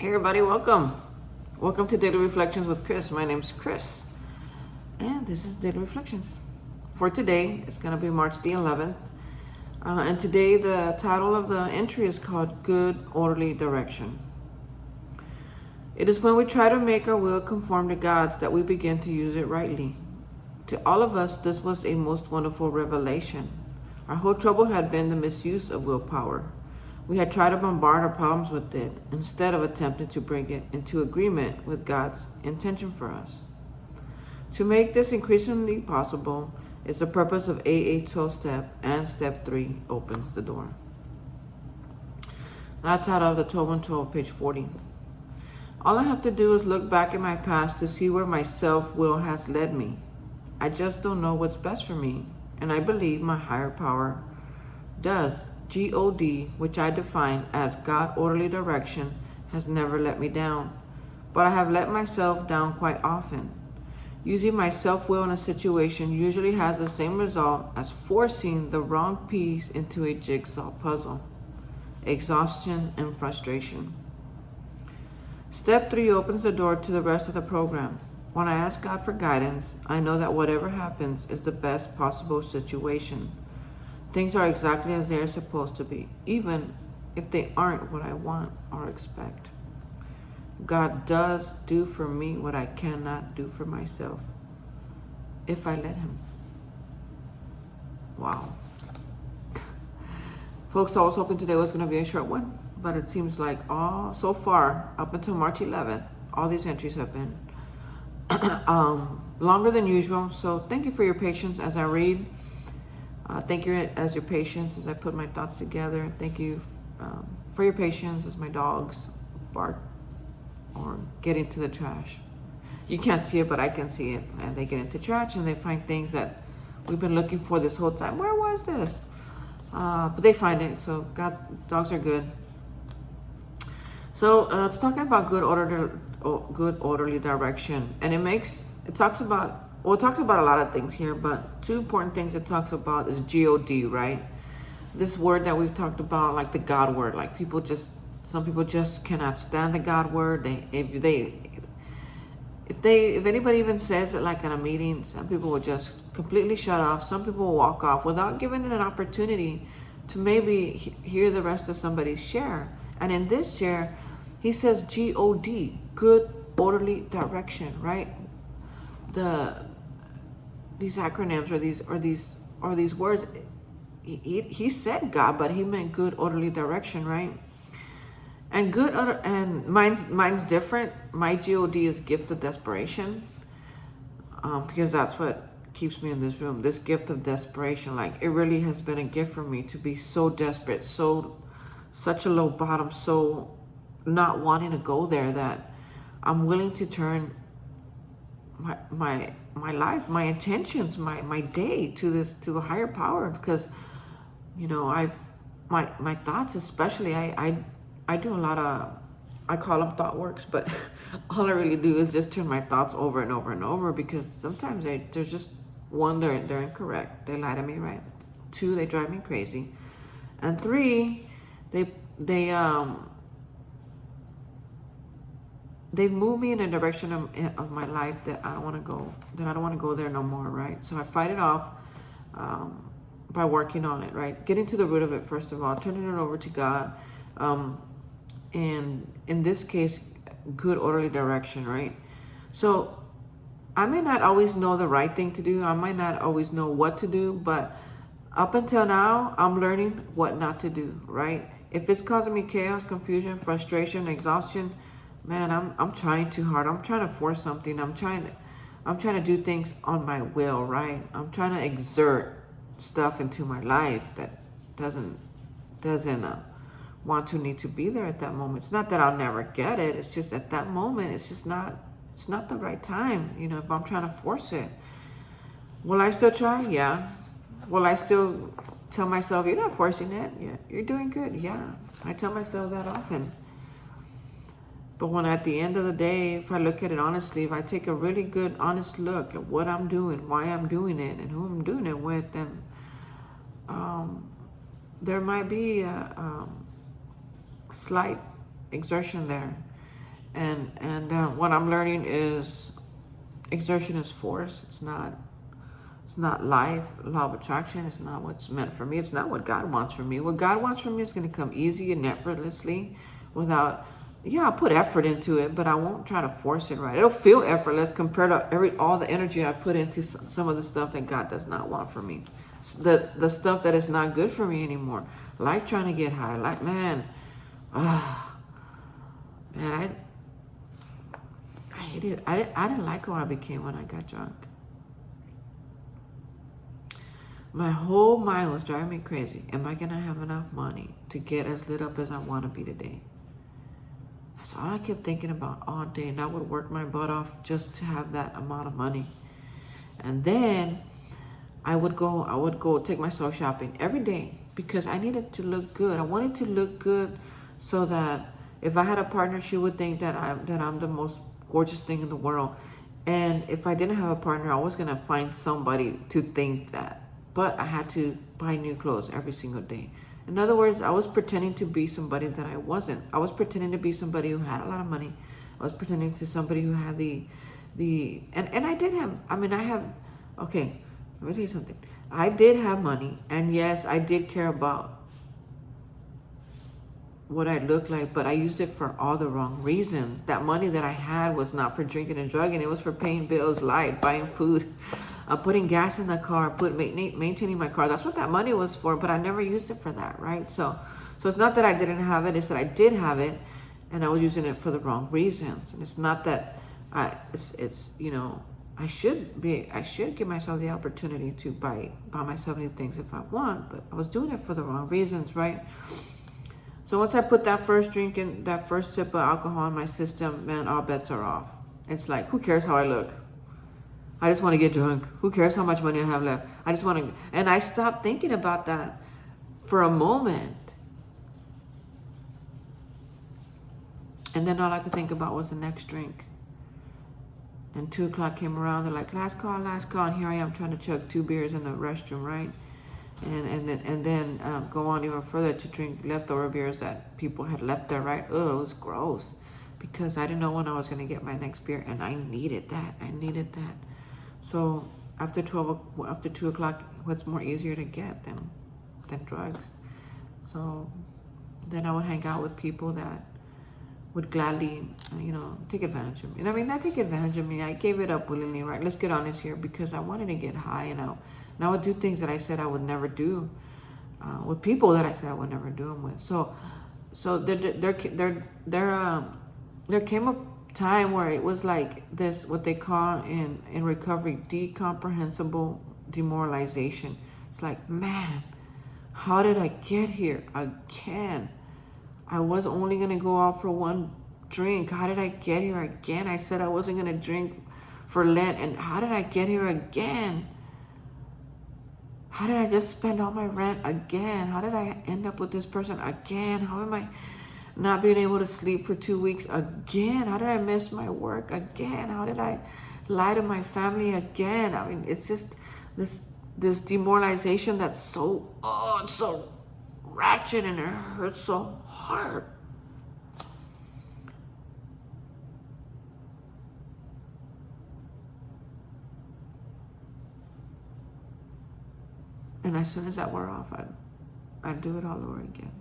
Hey everybody, welcome. Welcome to Daily Reflections with Chris. My name's Chris, and this is Daily Reflections. For today, it's going to be March the 11th, and today the title of the entry is called Good Orderly Direction. It is when we try to make our will conform to God's that we begin to use it rightly. To all of us, this was a most wonderful revelation. Our whole trouble had been the misuse of willpower. We had tried to bombard our problems with it instead of attempting to bring it into agreement with God's intention for us. To make this increasingly possible is the purpose of AA 12-step, and step 3 opens the door. That's out of the 12 and 12, page 40. All I have to do is look back at my past to see where my self-will has led me. I just don't know what's best for me, and I believe my higher power does. G.O.D, which I define as God orderly direction, has never let me down, but I have let myself down quite often. Using my self-will in a situation usually has the same result as forcing the wrong piece into a jigsaw puzzle: exhaustion and frustration. Step 3 opens the door to the rest of the program. When I ask God for guidance, I know that whatever happens is the best possible situation. Things are exactly as they are supposed to be, even if they aren't what I want or expect. God does do for me what I cannot do for myself, if I let Him. Wow. Folks, I was hoping today was going to be a short one, but it seems like so far, up until March 11th, all these entries have been longer than usual. So thank you for your patience as I read. Thank you as your patience as I put my thoughts together. Thank you for your patience as my dogs bark or get into the trash. You can't see it, but I can see it. And they get into trash and they find things that we've been looking for this whole time. Where was this? But they find it. So God's dogs are good. So it's talking about good orderly direction, and it talks about a lot of things here, but two important things it talks about is G.O.D, right? This word that we've talked about, like the God word, like some people just cannot stand the God word. If anybody even says it like in a meeting, some people will just completely shut off. Some people will walk off without giving it an opportunity to maybe hear the rest of somebody's share. And in this share, he says G.O.D, good orderly direction, right? These acronyms or these words, he said God, but he meant good orderly direction, right? And and mine's different. My G.O.D is gift of desperation, because that's what keeps me in this room. This gift of desperation, like it really has been a gift for me to be so desperate, such a low bottom, so not wanting to go there that I'm willing to turn my life, my intentions, my day to a higher power, because my thoughts, especially, I do a lot of, I call them thought works, but all I really do is just turn my thoughts over and over and over, because sometimes there's just one, they're incorrect, they lie to me, right? 2, they drive me crazy, and 3, they've moved me in a direction of my life that I don't want to go there no more, right? So I fight it off by working on it, right? Getting to the root of it, first of all, turning it over to God. And in this case, good orderly direction, right? So I may not always know the right thing to do. I might not always know what to do, but up until now, I'm learning what not to do, right? If it's causing me chaos, confusion, frustration, exhaustion, man, I'm trying too hard. I'm trying to force something. I'm trying to do things on my will, right? I'm trying to exert stuff into my life that doesn't need to be there at that moment. It's not that I'll never get it. It's just at that moment, it's not the right time. If I'm trying to force it, will I still try? Yeah. Will I still tell myself, you're not forcing it? Yeah. You're doing good? Yeah. I tell myself that often. But when at the end of the day, if I look at it honestly, if I take a really good, honest look at what I'm doing, why I'm doing it, and who I'm doing it with, then there might be a slight exertion there. And what I'm learning is exertion is force. It's not life, law of attraction. It's not what's meant for me. It's not what God wants for me. What God wants for me is going to come easy and effortlessly without, yeah, I'll put effort into it, but I won't try to force it, right? It'll feel effortless compared to all the energy I put into some of the stuff that God does not want for me. The stuff that is not good for me anymore. Like trying to get high. Like, man, man, I hated it. I didn't like who I became when I got drunk. My whole mind was driving me crazy. Am I going to have enough money to get as lit up as I want to be today? That's all I kept thinking about all day. And I would work my butt off just to have that amount of money. And then I would go take myself shopping every day because I needed to look good. I wanted to look good so that if I had a partner, she would think that I'm the most gorgeous thing in the world. And if I didn't have a partner, I was going to find somebody to think that. But I had to buy new clothes every single day. In other words, I was pretending to be somebody that I wasn't. I was pretending to be somebody who had a lot of money. I was pretending to somebody who had and I did have, okay, let me tell you something. I did have money, and yes, I did care about what I looked like, but I used it for all the wrong reasons. That money that I had was not for drinking and drugging. It was for paying bills, light, buying food, putting gas in the car, maintaining my car. That's what that money was for, but I never used it for that, right? So it's not that I didn't have it, it's that I did have it, and I was using it for the wrong reasons. And it's not that I should give myself the opportunity to buy myself new things if I want, but I was doing it for the wrong reasons, right? So once I put that first drink and that first sip of alcohol in my system, man, all bets are off. It's like, who cares how I look? I just want to get drunk. Who cares how much money I have left? I just want to, and I stopped thinking about that for a moment. And then all I could think about was the next drink. And 2 o'clock came around. They're like, last call. And here I am trying to chug 2 beers in the restroom, right? And then go on even further to drink leftover beers that people had left there, right? Oh, it was gross because I didn't know when I was going to get my next beer, and I needed that. So after 2 o'clock, what's more easier to get than drugs? So then I would hang out with people that would gladly, take advantage of me. And I mean, not take advantage of me. I gave it up willingly, right? Let's get honest here, because I wanted to get high, and I would do things that I said I would never do with people that I said I would never do them with. So there came a time where it was like this, what they call in recovery, decomprehensible demoralization. It's like, man, how did I get here again? I was only going to go out for one drink. How did I get here again? I said I wasn't going to drink for Lent, and how did I get here again? How did I just spend all my rent again? How did I end up with this person again? How am I not being able to sleep for 2 weeks again? How did I miss my work again? How did I lie to my family again? I mean, it's just this demoralization that's it's so ratchet, and it hurts so hard. And as soon as that wore off, I'd do it all over again.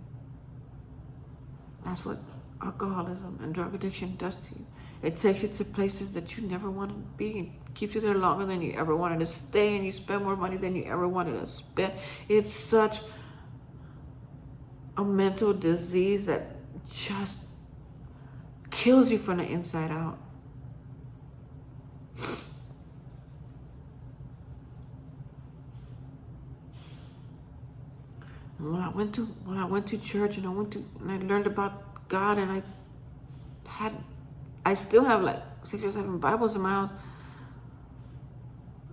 That's what alcoholism and drug addiction does to you. It takes you to places that you never wanted to be. It keeps you there longer than you ever wanted to stay, and you spend more money than you ever wanted to spend. It's such a mental disease that just kills you from the inside out. When I went to church, and I learned about God, and I still have like 6 or 7 Bibles in my house.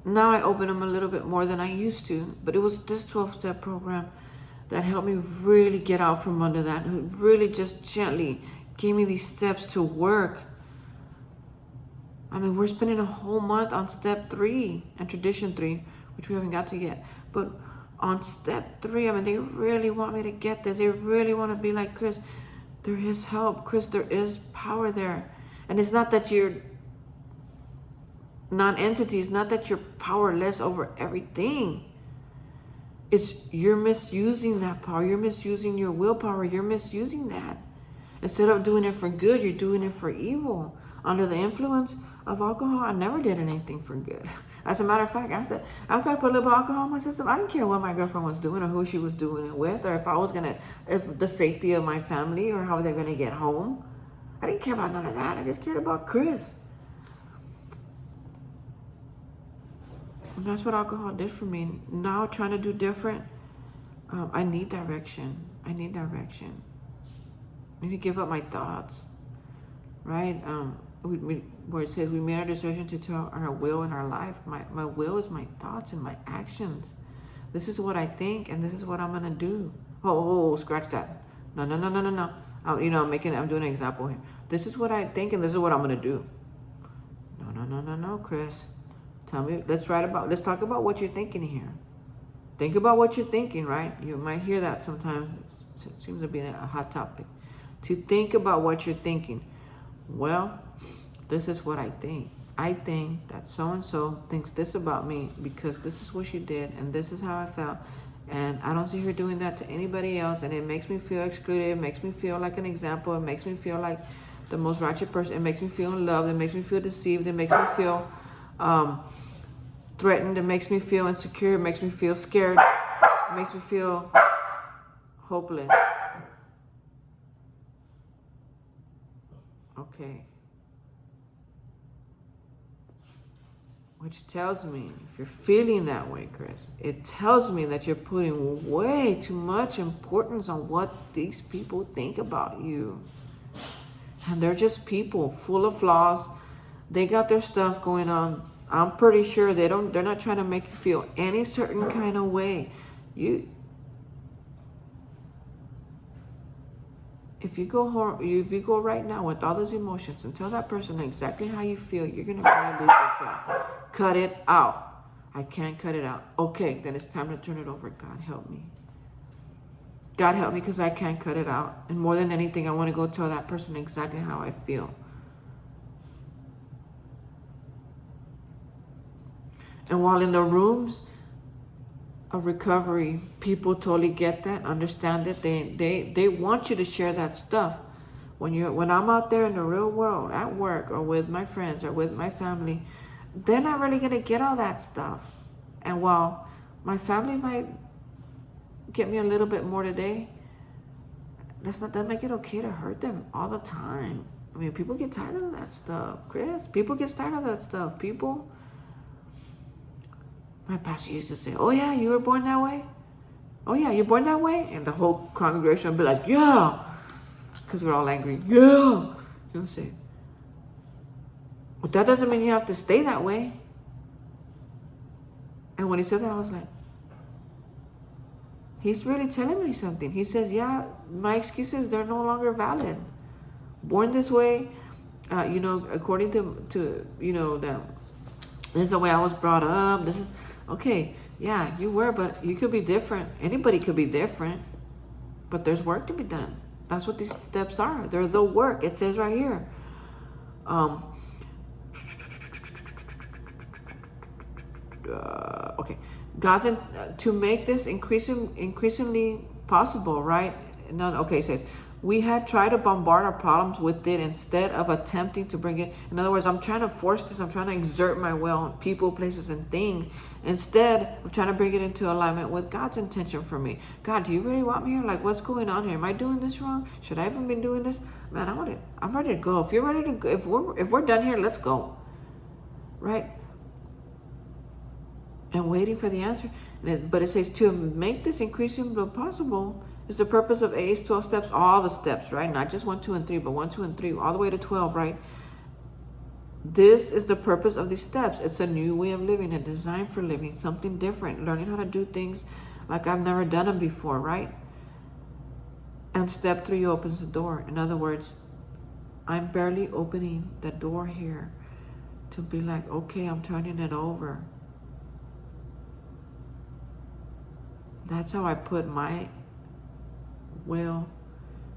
Now I open them a little bit more than I used to, but it was this 12-step program that helped me really get out from under that, and really just gently gave me these steps to work. I mean, we're spending a whole month on step 3 and tradition 3, which we haven't got to yet, but on step 3, I mean, they really want me to get this. They really want to be like, Chris, there is help. Chris, there is power there. And it's not that you're non-entity. It's not that you're powerless over everything. It's you're misusing that power. You're misusing your willpower. You're misusing that. Instead of doing it for good, you're doing it for evil. Under the influence of alcohol, I never did anything for good. As a matter of fact, after I put a little alcohol in my system, I didn't care what my girlfriend was doing or who she was doing it with, or if the safety of my family or how they're gonna get home. I didn't care about none of that. I just cared about Chris. And that's what alcohol did for me. Now trying to do different, I need direction. I need direction. I need to give up my thoughts, right? Where it says we made our decision to tell our will in our life. My will is my thoughts and my actions. This is what I think, and this is what I'm gonna do. Oh, scratch that. No. I'm doing an example here. This is what I think, and this is what I'm gonna do. No, Chris. Tell me. Let's talk about what you're thinking here. Think about what you're thinking, right? You might hear that sometimes. It seems to be a hot topic. To think about what you're thinking. Well, this is what I think. I think that so-and-so thinks this about me because this is what she did and this is how I felt. And I don't see her doing that to anybody else. And it makes me feel excluded. It makes me feel like an example. It makes me feel like the most righteous person. It makes me feel loved. It makes me feel deceived. It makes me feel threatened. It makes me feel insecure. It makes me feel scared. It makes me feel hopeless. Okay. Which tells me, if you're feeling that way, Chris, it tells me that you're putting way too much importance on what these people think about you. And they're just people full of flaws. They got their stuff going on. I'm pretty sure they're not trying to make you feel any certain kind of way. If you go right now with all those emotions and tell that person exactly how you feel, you're going to probably lose your job. Cut it out. I can't cut it out. Okay, then it's time to turn it over. God help me. God help me because I can't cut it out. And more than anything, I want to go tell that person exactly how I feel. And while in the rooms of recovery, people totally get that, understand it. They want you to share that stuff. When I'm out there in the real world, at work or with my friends or with my family, they're not really gonna get all that stuff. And while my family might get me a little bit more today, that make it okay to hurt them all the time. I mean, people get tired of that stuff, Chris. People get tired of that stuff. My pastor used to say, "Oh yeah, you were born that way? Oh yeah, you're born that way?" And the whole congregation would be like, "Yeah," because we're all angry. Yeah, he'll say, "But that doesn't mean you have to stay that way." And when he said that, I was like, he's really telling me something. He says, "Yeah, my excuses, they're no longer valid. Born this way, according to that. This is the way I was brought up. This is." Okay, yeah, you were, but you could be different. Anybody could be different, but there's work to be done. That's what these steps are. They're the work. It says right here. Okay, God's to make this increasingly possible, right? Okay, it says, we had tried to bombard our problems with it instead of attempting to bring it. In other words, I'm trying to force this. I'm trying to exert my will on people, places, and things instead of trying to bring it into alignment with God's intention for me. God, do you really want me here? Like, what's going on here? Am I doing this wrong? Should I even be doing this? Man, I'm ready to go. If you're ready to go, if we're done here, let's go. Right? And waiting for the answer. But it says to make this increasingly possible is the purpose of AA's 12 steps, all the steps, right? Not just 1, 2, and 3, but 1, 2, and 3, all the way to 12, right? This is the purpose of these steps. It's a new way of living, a design for living, something different, learning how to do things like I've never done them before, right? And step 3 opens the door. In other words, I'm barely opening the door here to be like, okay, I'm turning it over. That's how I put my will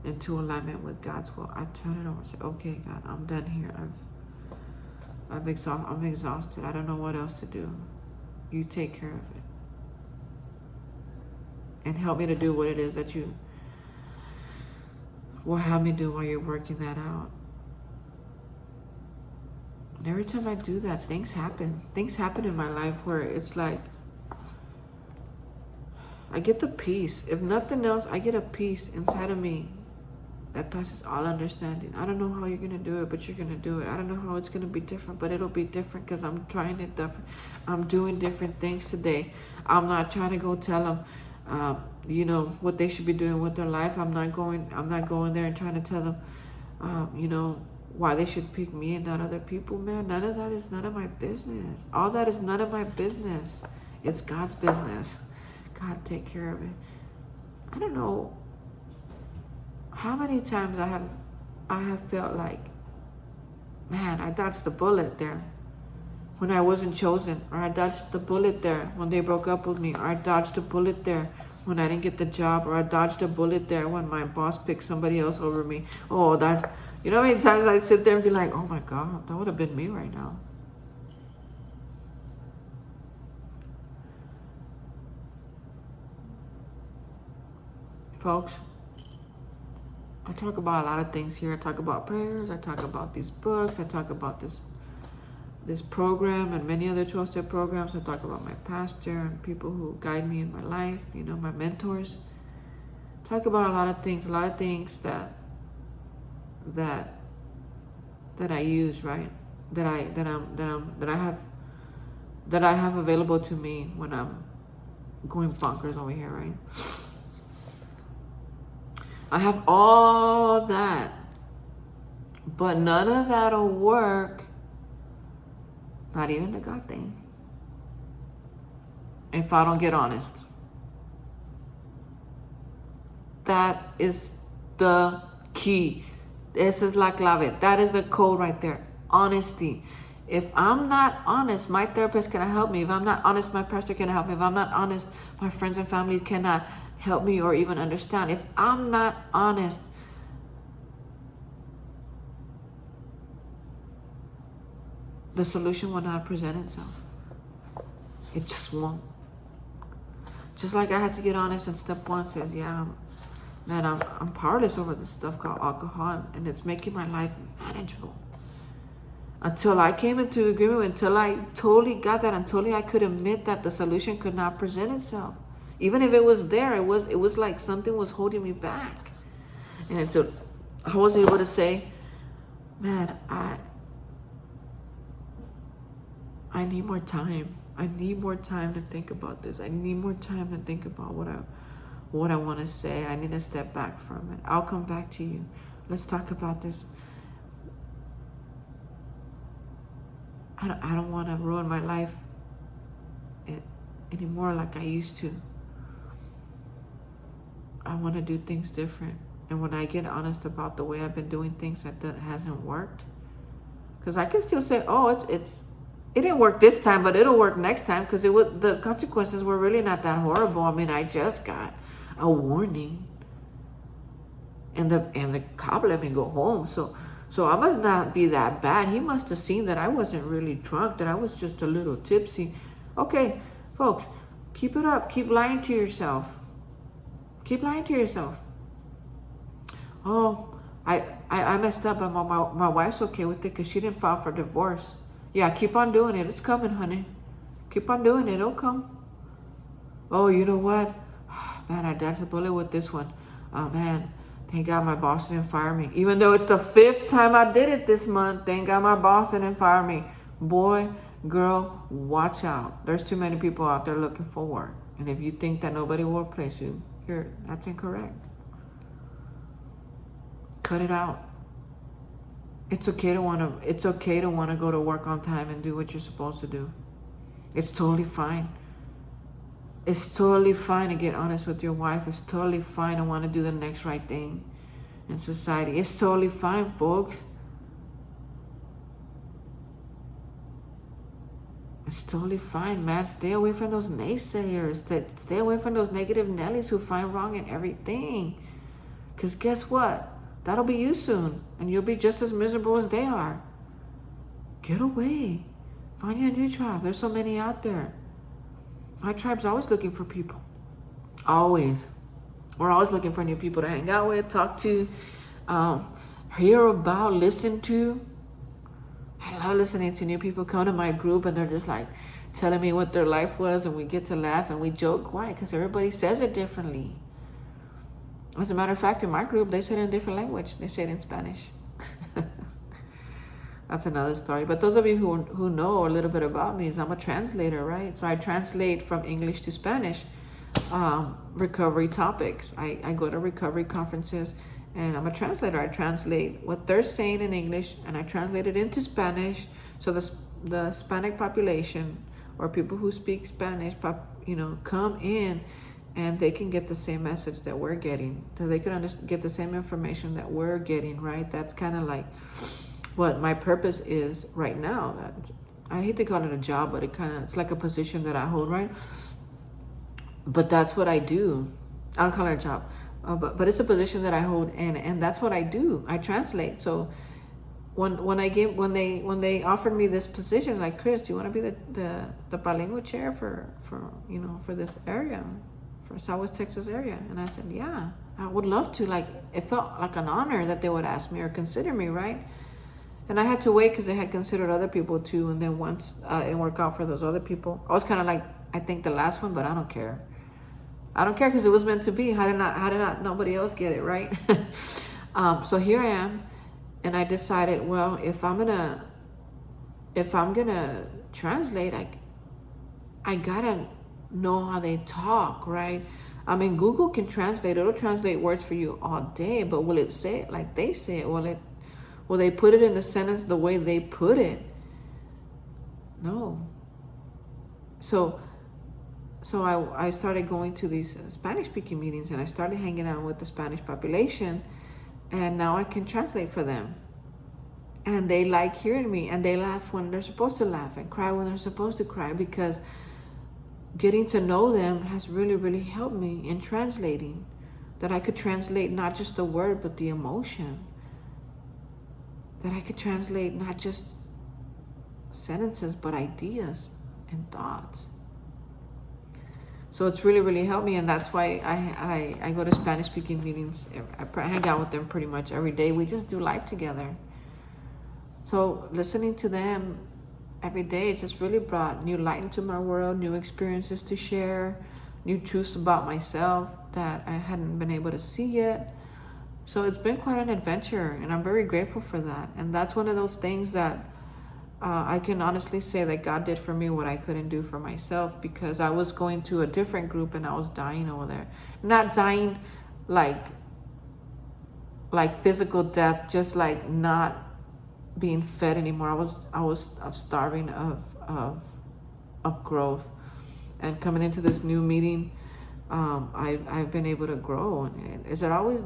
into alignment with God's will. I turn it over and say, okay, God, I'm done here. I'm exhausted. I don't know what else to do. You take care of it. And help me to do what it is that you will have me do while you're working that out. And every time I do that, things happen. Things happen in my life where it's like, I get the peace. If nothing else, I get a peace inside of me that passes all understanding. I don't know how you're going to do it, but you're going to do it. I don't know how it's going to be different, but it'll be different because I'm trying it different. I'm doing different things today. I'm not trying to go tell them, what they should be doing with their life. I'm not going there and trying to tell them, why they should pick me and not other people, man. None of that is none of my business. All that is none of my business. It's God's business. God, take care of it. I don't know how many times I have felt like, man, I dodged the bullet there when I wasn't chosen, or I dodged the bullet there when they broke up with me, or I dodged a bullet there when I didn't get the job, or I dodged a bullet there when my boss picked somebody else over me. Oh, that, you know how many times I sit there and be like, oh my God, that would have been me right now. Folks, I talk about a lot of things here. I talk about prayers. I talk about these books. I talk about this program and many other 12-step programs. I talk about my pastor and people who guide me in my life, my mentors. Talk about a lot of things that I use, right? That I have available to me when I'm going bonkers over here, right? I have all that, but none of that'll work. Not even the God thing. If I don't get honest. That is the key. This is la clave. That is the code right there. Honesty. If I'm not honest, my therapist cannot help me. If I'm not honest, my pastor cannot help me. If I'm not honest, my friends and family cannot help me or even understand. If I'm not honest, the solution will not present itself. It just won't. Just like I had to get honest, and step one says, yeah, man, I'm powerless over this stuff called alcohol, and it's making my life manageable. Until I came into agreement, until I totally got that, until I could admit that the solution could not present itself. Even if it was there, it was like something was holding me back. And so I was able to say, man, I need more time. I need more time to think about this. I need more time to think about what I want to say. I need to step back from it. I'll come back to you. Let's talk about this. I don't want to ruin my life anymore like I used to. I want to do things different. And when I get honest about the way I've been doing things that hasn't worked, because I can still say, oh, it didn't work this time, but it'll work next time, because the consequences were really not that horrible. I mean, I just got a warning, and the cop let me go home. So I must not be that bad. He must have seen that I wasn't really drunk, that I was just a little tipsy. Okay, folks, keep it up. Keep lying to yourself. Keep lying to yourself. Oh, I messed up, but my wife's okay with it because she didn't file for divorce. Yeah, keep on doing it. It's coming, honey. Keep on doing it. It'll come. Oh, you know what? Man, I dodged a bullet with this one. Oh, man. Thank God my boss didn't fire me. Even though it's the 5th time I did it this month, thank God my boss didn't fire me. Boy, girl, watch out. There's too many people out there looking for work. And if you think that nobody will replace you, that's incorrect. Cut it out. It's okay to want to go to work on time and do what you're supposed to do. It's totally fine. It's totally fine to get honest with your wife. It's totally fine to want to do the next right thing in society. It's totally fine, folks. It's totally fine, man. Stay away from those naysayers. Stay away from those negative Nellies who find wrong in everything. Because guess what? That'll be you soon. And you'll be just as miserable as they are. Get away. Find you a new tribe. There's so many out there. My tribe's always looking for people. Always. We're always looking for new people to hang out with, talk to, hear about, listen to. I love listening to new people come to my group and they're just like telling me what their life was, and we get to laugh and we joke. Why? Because everybody says it differently. As a matter of fact, in my group, they say it in a different language. They say it in Spanish. That's another story. But those of you who know a little bit about me, is I'm a translator, right? So I translate from English to Spanish recovery topics. I go to recovery conferences, and I'm a translator. I translate what they're saying in English, and I translate it into Spanish. So the Hispanic population, or people who speak Spanish, come in, and they can get the same message that we're getting. So they can get the same information that we're getting, right? That's kind of like what my purpose is right now. I hate to call it a job, but it's like a position that I hold, right? But that's what I do. I don't call it a job, but it's a position that I hold, and that's what I do. I translate. So when they offered me this position, like, Chris, do you want to be the bilingual chair for this area, for Southwest Texas area? And I said, yeah, I would love to. Like, it felt like an honor that they would ask me or consider me, right? And I had to wait because they had considered other people too. And then once it didn't work out for those other people, I was kind of like, I think the last one, but I don't care. I don't care, because it was meant to be. How did not nobody else get it, right? So here I am, and I decided, well, if I'm gonna translate, I gotta know how they talk, right? I mean, Google can translate. It'll translate words for you all day, but will it say it like they say it? Will they put it in the sentence the way they put it? No. So I started going to these Spanish-speaking meetings, and I started hanging out with the Spanish population, and now I can translate for them. And they like hearing me, and they laugh when they're supposed to laugh and cry when they're supposed to cry, because getting to know them has really, really helped me in translating, that I could translate not just the word, but the emotion, that I could translate not just sentences, but ideas and thoughts. So it's really, really helped me, and that's why I go to Spanish-speaking meetings. I hang out with them pretty much every day. We just do life together. So listening to them every day, it's just really brought new light into my world, new experiences to share, new truths about myself that I hadn't been able to see yet. So it's been quite an adventure, and I'm very grateful for that. And that's one of those things that I can honestly say that God did for me what I couldn't do for myself, because I was going to a different group and I was dying over there. Not dying like physical death, just like not being fed anymore. I was starving of growth. And coming into this new meeting, I've been able to grow. And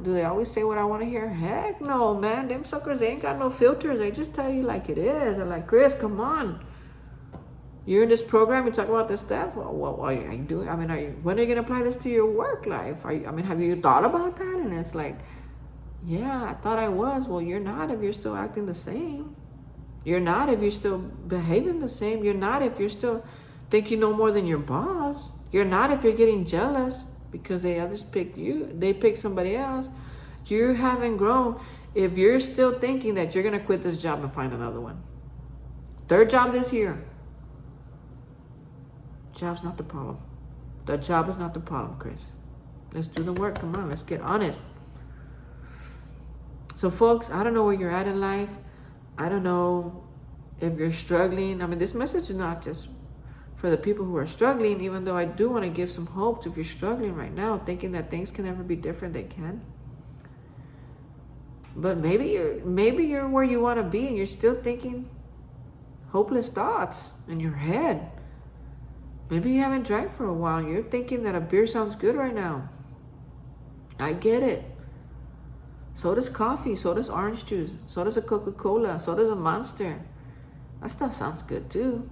do they always say what I want to hear? Heck no, man. Them suckers, they ain't got no filters. They just tell you like it is. They're like, Chris, come on. You're in this program, you talk about this stuff. Well, what are you doing? I mean, when are you going to apply this to your work life? Have you thought about that? And it's like, yeah, I thought I was. Well, you're not if you're still acting the same. You're not if you're still behaving the same. You're not if you're still think you know more than your boss. You're not if you're getting jealous because they picked you. They picked somebody else. You haven't grown if you're still thinking that you're going to quit this job and find another one. Third job this year. Job's not the problem. The job is not the problem, Chris. Let's do the work. Come on, let's get honest. So, folks, I don't know where you're at in life. I don't know if you're struggling. I mean, this message is not just for the people who are struggling, even though I do want to give some hope to if you're struggling right now, thinking that things can never be different. They can. But maybe you're where you want to be and you're still thinking hopeless thoughts in your head. Maybe you haven't drank for a while. You're thinking that a beer sounds good right now. I get it. So does coffee. So does orange juice. So does a Coca-Cola. So does a Monster. That stuff sounds good too.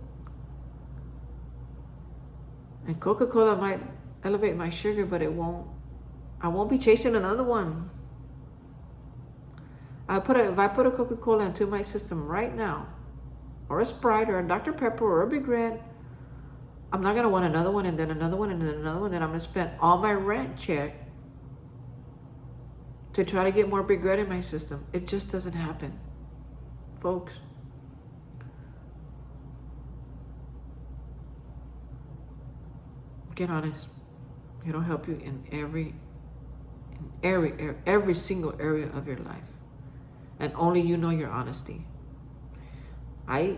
And Coca-Cola might elevate my sugar, but it won't. I won't be chasing another one. If I put a Coca-Cola into my system right now, or a Sprite, or a Dr. Pepper, or a Big Red, I'm not gonna want another one, and then another one, and then another one, and I'm gonna spend all my rent check to try to get more Big Red in my system. It just doesn't happen, folks. Get honest. It'll help you in every single area of your life, and only you know your honesty. I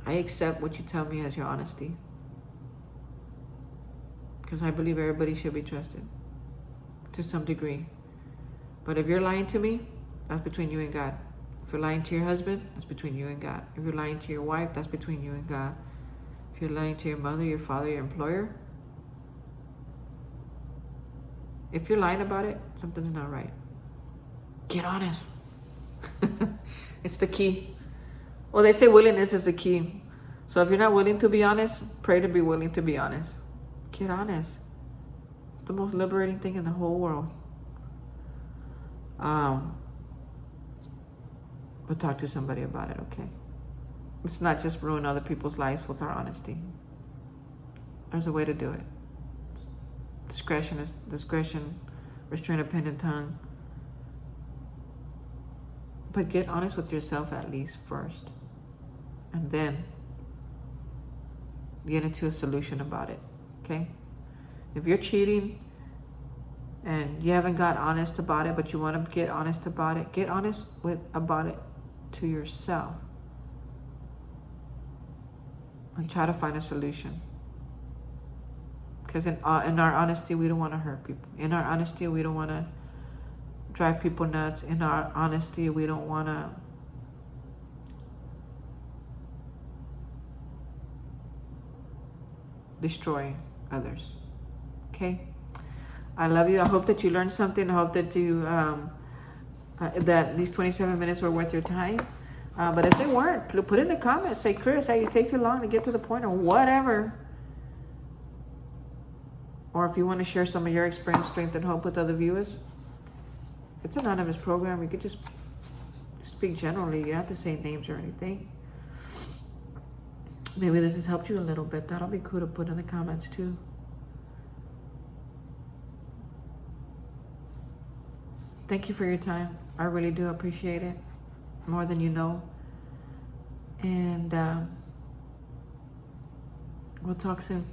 accept what you tell me as your honesty, because I believe everybody should be trusted to some degree. But if you're lying to me, that's between you and God. If you're lying to your husband, that's between you and God. If you're lying to your wife, that's between you and God. If you're lying to your mother, your father, your employer, if you're lying about it, something's not right. Get honest. It's the key. Well, they say willingness is the key. So if you're not willing to be honest, pray to be willing to be honest. Get honest. It's the most liberating thing in the whole world. But talk to somebody about it, okay? Let's not just ruin other people's lives with our honesty. There's a way to do it. Discretion, restrain a pen and tongue. But get honest with yourself at least first. And then get into a solution about it, okay? If you're cheating and you haven't got honest about it, but you want to get honest about it, get honest about it to yourself. And try to find a solution. Because in our honesty, we don't want to hurt people. In our honesty, we don't want to drive people nuts. In our honesty, we don't want to destroy others. Okay? I love you. I hope that you learned something. I hope that you that these 27 minutes were worth your time. But if they weren't, put in the comments. Say, Chris, hey, you take too long to get to the point, or whatever. Or if you want to share some of your experience, strength, and hope with other viewers, it's an anonymous program. You could just speak generally. You don't have to say names or anything. Maybe this has helped you a little bit. That'll be cool to put in the comments too. Thank you for your time. I really do appreciate it. More than you know. And we'll talk soon.